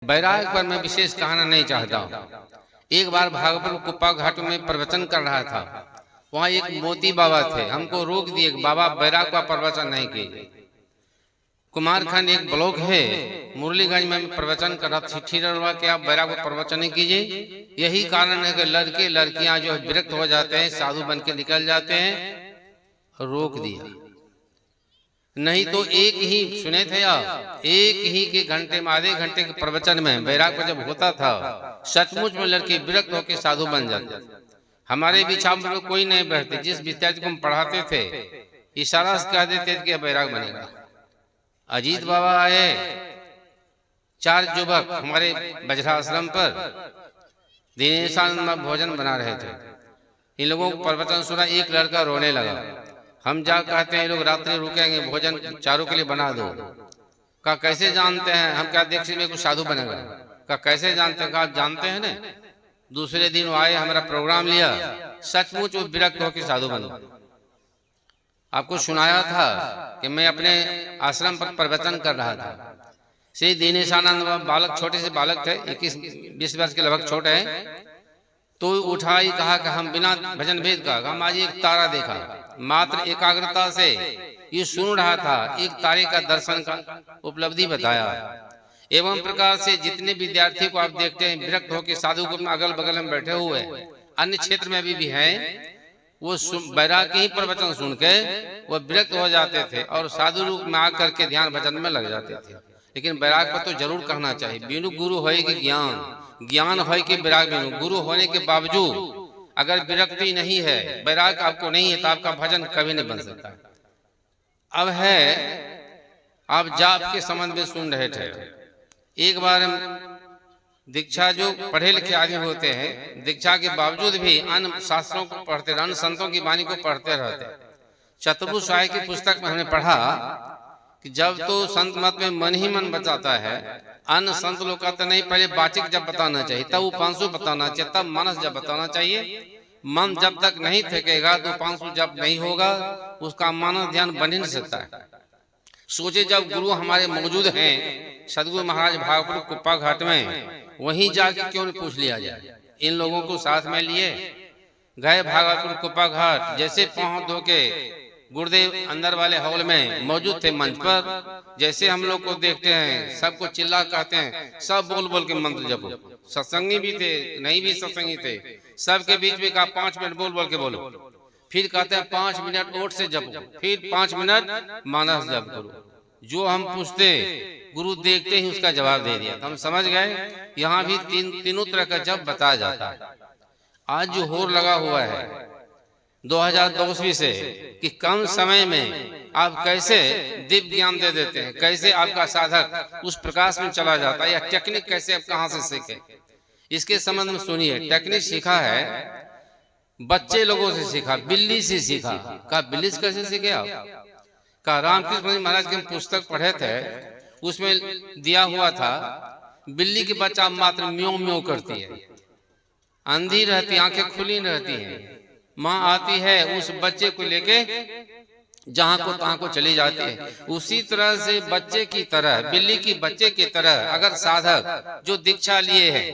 बैराग पर मैं विशेष कहना नहीं चाहता हूँ। एक बार भागवत कुप्पा घाट में प्रवचन कर रहा था, वहाँ एक मोती बाबा थे, हमको रोक दिए, बाबा बैराग का प्रवचन नहीं कीजिए। कुमारखंड एक ब्लॉक है मुरलीगंज में प्रवचन कर रहा, चिट्ठी डलवा के आप बैराग को प्रवचन नहीं कीजिए। यही कारण है कि लड़के लड़कियां जो विरक्त हो जाते हैं, साधु बन के निकल जाते हैं, रोक दिया। नहीं तो एक ही सुने थे आप, एक ही के घंटे में, आधे घंटे के प्रवचन में बैराग पर जब होता था, सचमुच में लड़के विरक्त होकर साधु बन जाते। हमारे बिछाव में कोई नहीं बैठते, जिस विद्यार्थी को हम पढ़ाते थे इशारा से कह देते थे कि बैराग बनेगा। अजीत बाबा आए, 4 युवक हमारे बजरा आश्रम पर दिनेशानंद भोजन बना रहे थे। इन लोगों को प्रवचन सुना, एक लड़का रोने लगा। हम जा कहते हैं ये लोग रात्रि रुकेंगे, भोजन चारों के लिए बना दो। कहा कैसे जानते हैं? हम क्या देख में कुछ साधु बनेगा? कहा कैसे जानते हैं? कहा आप जानते हैं ना। दूसरे दिन वो आए, हमारा प्रोग्राम लिया, सचमुच वो विरक्त होकर साधु बना। आपको सुनाया था कि मैं अपने आश्रम पर प्रवचन कर रहा था। श्री दिनेशानंद बालक, छोटे से बालक थे, 21-20 वर्ष के लगभग छोटे हैं। तो उठाई, कहा कि हम बिना भजन भेद का, हम आज एक तारा देखा। मात्र एकाग्रता से ये सुन रहा था, एक तारे का दर्शन का उपलब्धि बताया। एवं प्रकार से जितने विद्यार्थी को आप देखते हैं विरक्त होकर साधु को अगल बगल में बैठे हुए, अन्य क्षेत्र में भी हैं, वो बैराग के ही प्रवचन सुन के वो विरक्त हो जाते थे और साधु रूप में आकर के ध्यान भजन में लग जाते थे। लेकिन बैराग पर तो जरूर कहना चाहिए, बिनु गुरु होए कि ज्ञान, ज्ञान होए कि बैराग बिनु। गुरु होने के बावजूद अगर विरक्ति नहीं है, बैराग आपको नहीं है, तो आपका भजन कभी नहीं बन सकता। अब है, आप जाप के संबंध में सुन रहे थे। एक बार दीक्षा जो पढ़े लिखे आदमी होते हैं, दीक्षा के बावजूद भी अन्य शास्त्रों को पढ़ते, अन्य संतों की वाणी को पढ़ते रहते। चतुर्भुज की पुस्तक में हमने पढ़ा कि जब तो संत मत में मन ही मन बचाता है, अन्य संत लोग कहते नहीं, पहले वाचिक जब बताना चाहिए, तब उपांशु बताना चाहिए, तब मानस जब बताना चाहिए। मन जब तक नहीं थकेगा तो उपांशु जब नहीं होगा, उसका मानस ध्यान बन ही नहीं सकता है। सोचे जब गुरु हमारे मौजूद हैं, सदगुरु महाराज भागवत कुप्पा घाट में, वहीं जाके क्यों नहीं पूछ लिया जाए। इन लोगों को साथ में लिए गए भागवत कुप्पा घाट। जैसे पहुंच धो के गुरुदेव अंदर वाले हॉल में मौजूद थे मंच पर, जैसे हम लोग को देखते हैं सबको चिल्ला कहते हैं, सब बोल बोल के मंत्र जपो। सत्संगी भी थे, नहीं भी सत्संगी थे, सबके बीच में कहा 5 मिनट बोल बोल के बोलो। फिर कहते हैं 5 मिनट ओट से जपो, फिर 5 मिनट मानस जप करो। जो हम पूछते गुरु देखते ही उसका जवाब दे दिया। तो हम समझ गए यहाँ भी तीनों तरह का जप बताया जाता है। आज जो होर लगा हुआ है 2022 से कि कम समय में आप कैसे दिव्य ज्ञान दे देते हैं, कैसे आपका साधक उस प्रकाश में चला जाता है, या टेक्निक कैसे आप कहाँ से सीखे, इसके संबंध में सुनिए। टेक्निक सीखा है बच्चे लोगों से सीखा, बिल्ली से सीखा। कहा बिल्ली से कैसे सीखे आप? कहा रामकृष्ण महाराज की पुस्तक पढ़े थे, उसमें दिया हुआ था बिल्ली के बच्चा मात्र म्यों म्यों करती है, अंधी रहती, आंखें खुली रहती हैं, माँ आती है उस बच्चे को लेके जहां को तहां को चली जाती है। उसी तरह से बच्चे की तरह, बिल्ली की बच्चे की तरह अगर साधक जो दीक्षा लिए है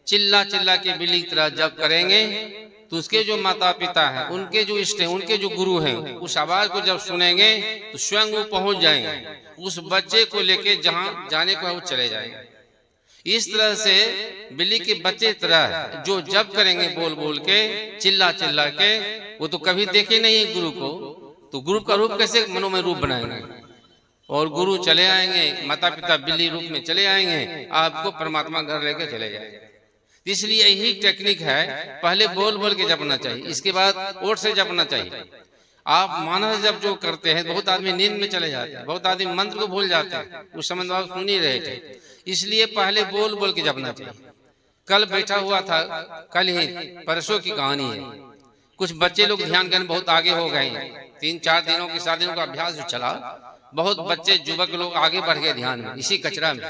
चिल्ला चिल्ला के बिल्ली की तरह जब करेंगे, तो उसके जो माता पिता हैं, उनके जो इष्ट हैं, उनके जो गुरु हैं, उस आवाज को जब सुनेंगे तो स्वयं वो पहुंच जाएंगे, उस बच्चे को लेके जहां जाने को वो चले जाएंगे। इस तरह से बिल्ली के बच्चे तरह जो जब करेंगे बोल बोल के, चिल्ला चिल्ला के, वो तो कभी देखे नहीं गुरु को, तो गुरु का रूप कैसे मनो में रूप बनाएंगे, और गुरु चले आएंगे, माता पिता बिल्ली रूप में चले आएंगे, आपको परमात्मा घर लेके चले जाएंगे। इसलिए यही टेक्निक है, पहले बोल बोल के जपना चाहिए, इसके बाद ओठ से जपना चाहिए। आप मानस जब जो करते हैं, बहुत आदमी नींद में चले जाते हैं, बहुत आदमी मंत्र को भूल जाते हैं, उस समय आप सुन ही रहे थे, इसलिए पहले बोल बोल के जपना चाहिए। कल बैठा हुआ था, कल ही परसों की कहानी है, कुछ बच्चे लोग ध्यान करने बहुत आगे हो गए हैं, 3-4 दिनों की 7 दिनों का अभ्यास जो चला, बहुत बच्चे युवक लोग आगे बढ़ गए ध्यान में। इसी कचरा में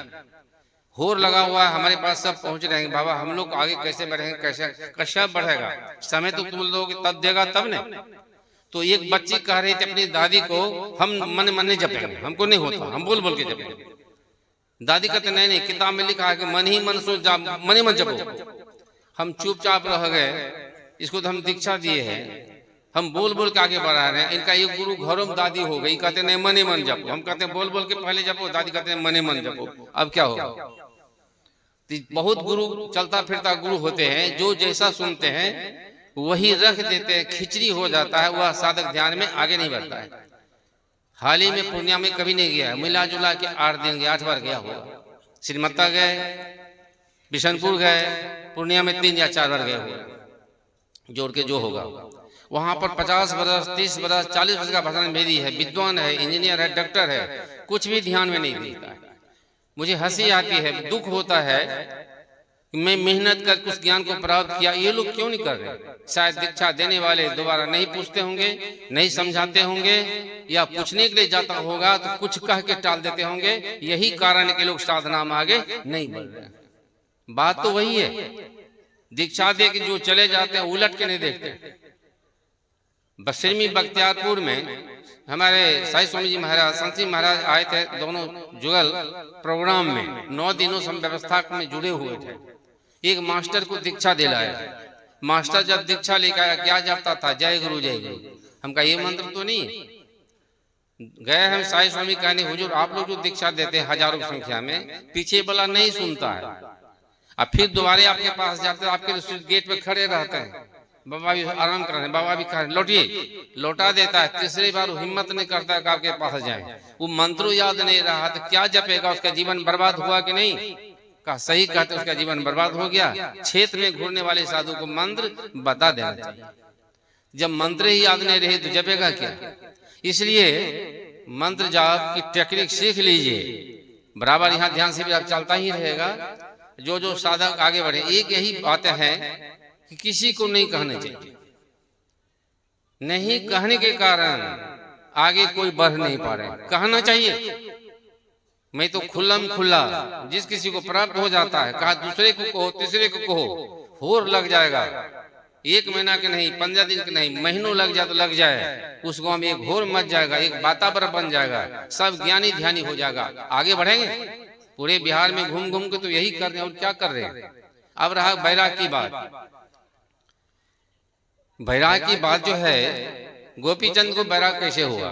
होर लगा हुआ है, हमारे पास सब पहुंच रहे हैं, बाबा हम लोग आगे कैसे बढ़ेंगे, कैसे बढ़ेगा, समय तो तुम लोग तब देगा तब ने। तो एक बच्ची कह रही थी अपनी दादी को, हम मन मन जपेंगे, हमको नहीं होता, हम बोल बोल के जपेंगे। दादी कहते नहीं नहीं, किताब में लिखा है कि मन ही मन सो जा, मन ही मन जपो। हम चुपचाप रह गए, इसको तो हम दीक्षा दिए हैं, हम बोल बोल के आगे बढ़ा रहे हैं। इनका एक गुरु घरों में दादी हो गई, कहते नहीं मन ही मन जपो। हम कहते हैं बोल बोल के पहले जपो, दादी कहते हैं मन ही मन जपो। अब क्या होगा? बहुत गुरु चलता फिरता गुरु होते हैं, जो जैसा सुनते हैं वही रख देते हैं, खिचड़ी हो जाता है, वह साधक ध्यान में आगे नहीं बढ़ता है। हाल ही में पूर्णिया में कभी नहीं गया, मिला जुला के 8 दिन गया, 8 बार गया होगा। श्रीमत्ता गए, बिशनपुर गए, पूर्णिया में 3 या 4 बार गए होगा, जोड़ के जो होगा। वहां पर 50 बरस 30 बरस 40 वर्ष का भजन भेदी है, विद्वान है, इंजीनियर है, डॉक्टर है, कुछ भी ध्यान में नहीं देता है। मुझे हंसी आती है, दुख होता है कि मैं मेहनत कर कुछ ज्ञान को प्राप्त किया, ये लोग क्यों नहीं कर रहे? शायद दीक्षा देने वाले दोबारा नहीं पूछते होंगे, नहीं समझाते होंगे, या पूछने के लिए जाता होगा तो कुछ कह के टाल देते होंगे। यही कारण है कि लोग साधना में आगे नहीं बढ़ रहे। बात तो वही है, दीक्षा दे के जो चले जाते हैं उलट के नहीं देखते। बसरमी बख्तियारपुर में हमारे साई स्वामी जी महाराज, संत जी महाराज आए थे, दोनों जुगल प्रोग्राम में 9 दिनों से हम व्यवस्था में जुड़े हुए थे। एक मास्टर को दीक्षा दिलाया। मास्टर जब दीक्षा लेकर आया, क्या जपता था? जय गुरु जय गुरु। हम कहा ये मंत्र तो नहीं। गए हम साई स्वामी कहने, हुजूर आप लोग जो दीक्षा देते हैं हजारों की संख्या में, पीछे वाला नहीं सुनता है। अब फिर दोबारा आपके पास जाते हैं, आपके गेट पे खड़े रहते हैं, बाबा भी आराम कर रहे हैं, बाबा भी कह रहे हैं लौटिए, लौटा देता है। तीसरी बार हिम्मत नहीं करता है कि आपके पास जाए। वो मंत्र याद नहीं रहा तो क्या जपेगा? उसका जीवन बर्बाद हुआ कि नहीं? का सही कहते, उसका जीवन बर्बाद हो गया। क्षेत्र में घूरने वाले साधु को मंत्र बता देना चाहिए। जब मंत्र ही याद नहीं रहे तो जपेगा क्या? इसलिए मंत्र जाप की टेक्निक सीख लीजिए, बराबर यहाँ ध्यान से भी आप चलता ही रहेगा। जो जो साधक आगे बढ़े, एक यही बातें हैं कि किसी को नहीं कहना चाहिए। नहीं कहने के कारण आगे कोई बढ़ नहीं पा रहे। कहना चाहिए, मैं तो खुल्लम खुल्ला, जिस किसी को प्राप्त हो जाता है कहा दूसरे को कहो, तीसरे को कहो, होर लग जाएगा। 1 महीना के नहीं, 15 दिन के नहीं, महीनों लग जाए तो लग जाए। उस गांव में एक होर मच जाएगा, एक वातावरण बन जाएगा, सब ज्ञानी ध्यानी हो जाएगा, आगे बढ़ेंगे। पूरे बिहार में घूम घूम के तो यही कर रहे हैं, और क्या कर रहे हैं। अब रहा बैराग की बात। बैराग की बात जो है, गोपीचंद को बैराग कैसे हुआ?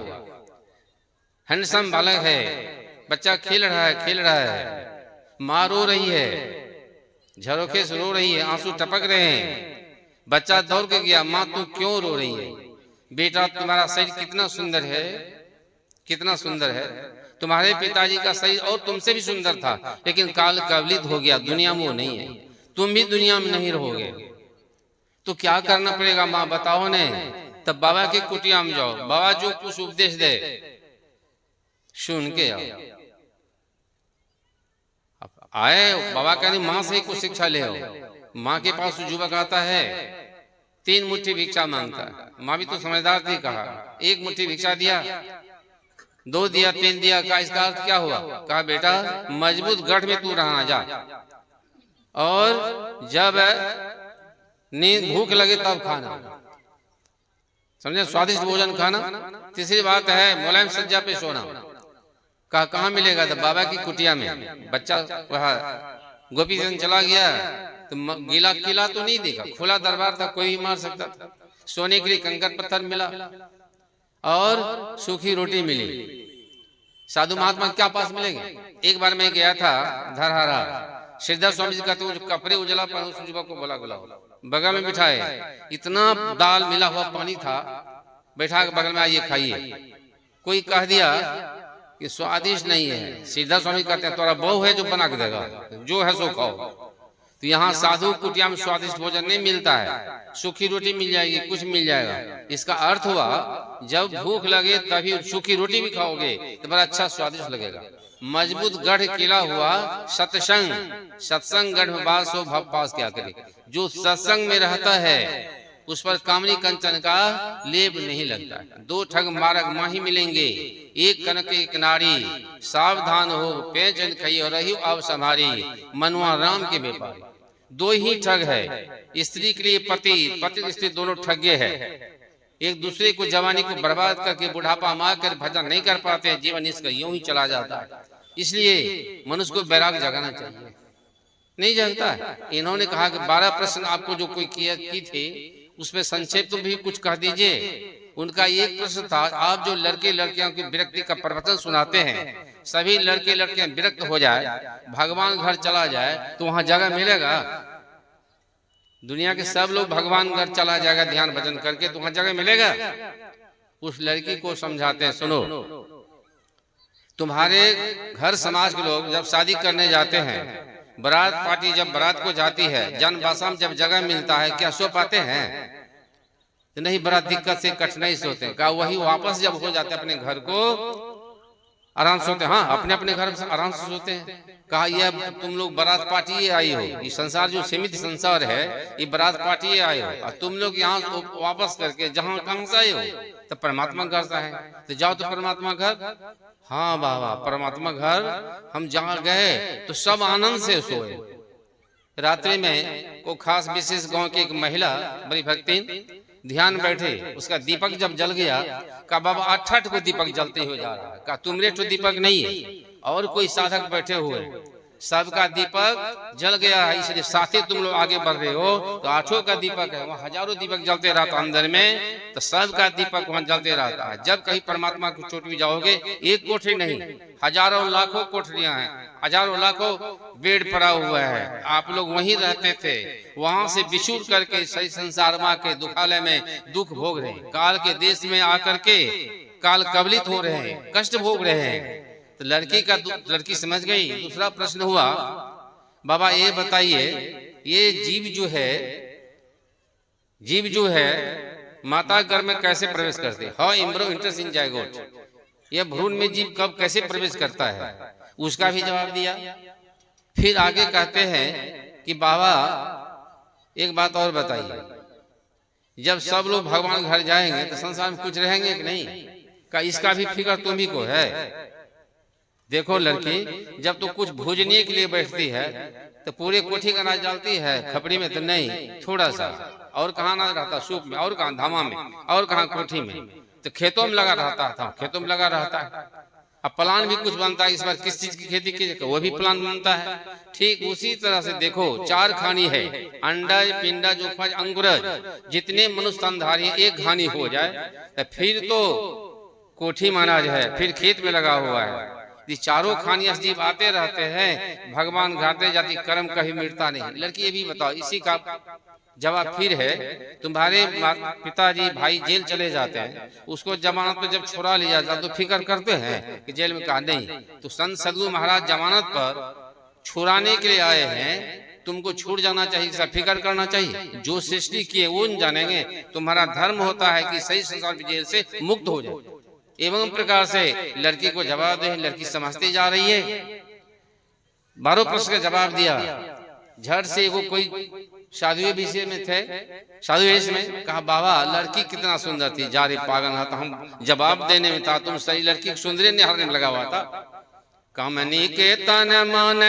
हैंडसम बालक है, बच्चा खेल रहा है, माँ रो रही है, झरोखे से रो रही है, आंसू टपक रहे हैं। बच्चा दौड़ के गया, माँ तू क्यों रो रही है? बेटा तुम्हारा शरीर कितना सुंदर है, कितना सुंदर है। तुम्हारे पिताजी का शरीर और तुमसे भी सुंदर था, लेकिन काल कवलित हो गया, दुनिया में वो नहीं है, तुम भी दुनिया में नहीं रहोगे। तो क्या करना पड़ेगा माँ बताओ ने? तब बाबा की कुटिया में जाओ, बाबा जो कुछ उपदेश दे सुन के आओ। आए बाबा कहने माँ से ही कुछ शिक्षा ले आओ। माँ के पास युवक आता है, 3 मुट्ठी भिक्षा मांगता है। माँ भी तो समझदार थी, कहा 1 मुट्ठी भिक्षा दिया, 2 दिया, 3 दिया, का इसका अर्थ क्या हुआ? कहा बेटा मजबूत गढ़ में तू रहना जा, और जब नींद भूख लगे तब खाना, समझे, स्वादिष्ट भोजन खाना। तीसरी बात है मुलायम सज्जा पे सोना। कहा कहाँ मिलेगा? तो बाबा की कुटिया में। बच्चा वहाँ गोपीचंद चला गया तो गीला किला तो नहीं देखा, खुला दरबार था, कोई भी मार सकता था। सोने के लिए कंकर पत्थर मिला और सूखी रोटी मिली। साधु महात्मा क्या पास मिलेंगे? एक बार मैं गया था धरहरा, सिद्धार स्वामी जी का तो कपड़े उजला पर उस युवक को बोला बगल में बिठाए, इतना दाल मिला हुआ पानी था, बैठा के बगल में आइए खाइए। कोई कह दिया कि स्वादिष्ट नहीं है, सिद्धार स्वामी कहते हैं तोरा बहू है जो बना के देगा, जो है सो खाओ। तो यहाँ साधु कुटिया में स्वादिष्ट भोजन नहीं मिलता है, सूखी रोटी मिल जाएगी, कुछ मिल जाएगा। इसका अर्थ हुआ जब भूख लगे तभी सूखी रोटी भी खाओगे तो बड़ा अच्छा स्वादिष्ट लगेगा। मजबूत गढ़ किला हुआ सत्संग, सत्संग गढ़ में बास हो भव पास क्या करे। जो सत्संग में रहता है उस पर कामनी कंचन का लेप नहीं लगता है। 2 ठग मारक माही मिलेंगे, एक कनक एक नारी, सावधान हो पेचन खई और रही अब संभारी, मनुआ राम के व्यापारी। 2 ही ठग है, स्त्री के लिए पति, पति स्त्री दोनों ठगे है। एक दूसरे को जवानी को बर्बाद करके बुढ़ापा मार कर भजन नहीं कर पाते, जीवन इसका यूं ही चला जाता है। इसलिए मनुष्य को वैराग जगाना चाहिए, नहीं जगता है। इन्होंने कहा कि 12 प्रश्न आपको जो कोई की थी उसमें संक्षेप तो भी कुछ कह दीजिए। उनका एक प्रश्न था, आप जो लड़के लड़कियों की विरक्ति का प्रवचन सुनाते हैं, सभी लड़के लड़कियां विरक्त हो जाए, भगवान घर चला जाए तो वहां जगह मिलेगा? दुनिया के सब लोग भगवान घर चला जाएगा ध्यान भजन करके, तो वहां जगह मिलेगा? उस लड़की को समझाते हैं, सुनो, तुम्हारे घर समाज के लोग जब शादी करने जाते हैं, बारात पार्टी जब बारात को जाती है, जन बासा में जब जगह मिलता है, क्या सो पाते हैं? तो नहीं, बड़ा दिक्कत से कठिनाई से होते हैं। कहा वही वापस जब हो जाते अपने घर को आराम से सोते हैं। हाँ, अपने अपने घर में आराम से सोते हैं। कहा यह तुम लोग बारात पार्टी आई हो, ये संसार जो सीमित संसार है, ये बारात पार्टी आई हो, और तुम लोग यहाँ वापस करके जहाँ कहाँ से आए हो, तो परमात्मा घर से है, तो जाओ तो परमात्मा घर। हाँ बाबा, परमात्मा घर हम जहाँ गए तो सब आनंद से सोए। रात्रि में को खास विशेष गांव की एक महिला बड़ी भक्ति ध्यान बैठे, उसका दीपक जब जल गया, का बाबा 8 को दीपक जलते हुए जा रहा है। का तुमरे तो दीपक नहीं है, और कोई साधक बैठे हुए, सबका दीपक जल गया है, इसलिए साथे तुम लोग आगे बढ़ रहे हो। तो 8 का दीपक है, वहाँ हजारों दीपक जलते रहता अंदर में, तो सबका दीपक वहाँ जलते रहता है। जब कहीं परमात्मा की चोट में जाओगे, एक कोठरी नहीं, हजारों लाखों कोठरियां हैं, हजारों लाखों बेड पड़ा हुआ है। आप लोग वहीं रहते थे, वहां से बिछुड़ करके सही संसार माँ के दुखालय में दुख भोग रहे हैं, काल के देश में आकर के काल कबलित हो रहे हैं, कष्ट भोग रहे हैं। तो लड़की समझ गई। दूसरा प्रश्न हुआ, बाबा ये बताइए, ये जीव जो है माता गर्भ में कैसे प्रवेश करते? हाउ एम्ब्रो एंटर्स इन जायगोट, यह भ्रूण में जीव कब कैसे प्रवेश करता है, उसका भी जवाब दिया। फिर आगे कहते हैं कि बाबा एक बात और बताइए, जब सब लोग भगवान घर जाएंगे तो संसार में कुछ रहेंगे कि नहीं? का इसका भी फिक्र तुम्ही को है? देखो लड़की, जब तो कुछ भोजनीय के लिए बैठती है तो पूरे कोठी का अनाज डालती है खपड़ी में, तो नहीं, थोड़ा सा। और कहाँ अनाज रहता? सूप में, और कहाँ धामा में, और कहाँ कोठी में, तो खेतों में लगा रहता था, खेतों में लगा रहता है। अब प्लान भी कुछ बनता है, इस बार किस चीज की खेती कीजिए, वो भी प्लान बनता है। ठीक उसी तरह से देखो, 4 खानी है, अंडज पिंडज उपज अंकुरज, जितने मनुष्य स्तनधारी एक खानी हो जाए तो फिर तो कोठी में अनाज है, फिर खेत में लगा हुआ है। ये चारों खानी जीव आते रहते हैं, भगवान घाते जाती, कर्म कहीं मिटता नहीं। लड़की ये भी बताओ, इसी का जवाब फिर है, तुम्हारे पिताजी भाई जेल चले जाते हैं, उसको जमानत पर जब छुड़ा लिया जाता तो फिक्र करते हैं कि जेल में? कहा नहीं, तो संत सदगुरु महाराज जमानत पर छुड़ाने के लिए आए हैं, तुमको छूट जाना चाहिए, इसका फिक्र करना चाहिए। जो सृष्टि किए वो जानेंगे, तुम्हारा धर्म होता है कि सही संसार की जेल से मुक्त हो जाए। एवं प्रकार से लड़की को जवाब दे, लड़की समझती जा रही है। 12 प्रश्न का जवाब दिया झट से। वो कोई साधु विषय में थे, साधु वेश में। कहा बाबा लड़की कितना सुंदर थी, जा रही पागल था, हम जवाब देने में था, तुम सही लड़की सुंदरी निहारने में लगा हुआ था। कामनी के तन मन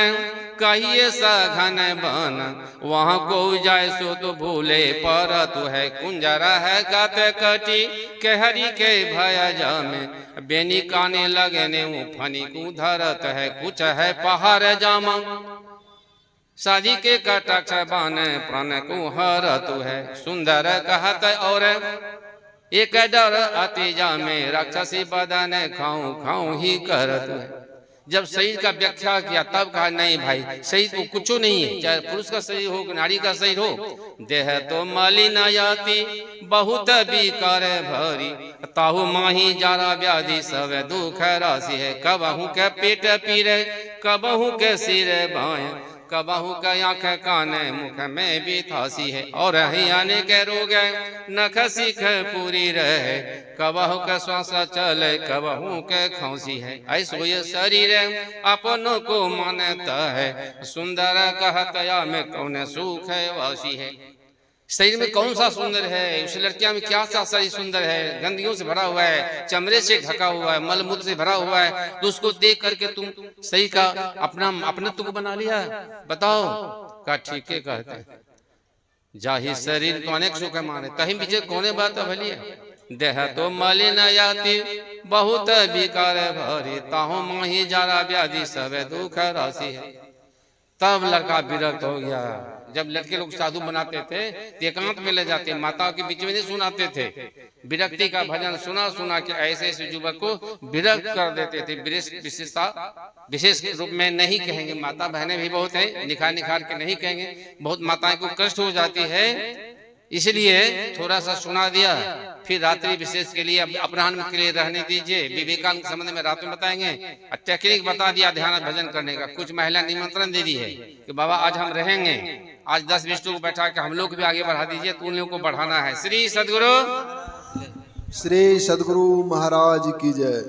कहिए सघन बन, वहाँ को जाए सो तो भूले पर तू है कुंजरा है गात कटी के हरि के भय जामे, बेनी काने लगने फनी को धरत है कुछ है पहाड़ जामा, शादी के कटक बान प्राण को हर तू है सुंदर कहत और एक डर अति जामे, राक्षसी बदन खाऊं खाऊं ही करत है। जब शरीर का व्याख्या किया तब कहा नहीं भाई, शरीर तो कुछ नहीं है, चाहे पुरुष का शरीर हो नारी का शरीर हो, देह तो मलिन जाति बहुत बिकार भरी, ताहु माही जारा व्याधि सब दुख राशि है, कबहू के पेट पीरे कबहू के सिर बाएं, कबहू का आंख कान मुख में भी थासी है, और आने के रोग नख सीख पूरी रहे, कबहू का श्वास चले कबहू के खांसी है, ऐसो ये शरीर अपनों को मानता है, सुंदर कहतया में कौन सुख है वासी है। शरीर में कौन सा सुंदर है? उस लड़कियां में क्या सा शरीर सुंदर है? गंदगियों से भरा हुआ है, चमड़े से ढका हुआ है, मलमूत्र से भरा हुआ है, तो उसको देख करके तुम सही का अपनत्व को बना लिया? बताओ। का ठीक है कहते हैं, जाहि शरीर को अनेक सुख माने, कहीं बीजे कोने बात भलिए, देह तो मलिन जाति बहुत विकार भरी ताहू माही जारा व्याधि सब दुख राशि है। तब लड़का विरक्त हो गया। जब लड़के लोग साधु बनाते थे तो एकांत में ले जाते, माताओं के बीच में नहीं सुनाते थे। विरक्ति का भजन सुना सुना के ऐसे ऐसे युवक को विरक्त कर देते थे। विशेष रूप में नहीं कहेंगे, माता बहनें भी बहुत है, निखार के नहीं कहेंगे, बहुत माताएं को कष्ट हो जाती है, इसलिए थोड़ा सा सुना दिया। फिर रात्रि विशेष के लिए अपराह्न के लिए रहने दीजिए। विवेकानंद के संबंध में रात में बताएंगे। टेक्निक बता दिया ध्यान भजन करने का। कुछ महिला निमंत्रण दे दी है कि बाबा आज हम रहेंगे, आज 10-20 लोग बैठा के हम लोग भी आगे बढ़ा दीजिए, तो उन लोगों को बढ़ाना है। श्री सदगुरु महाराज की जय।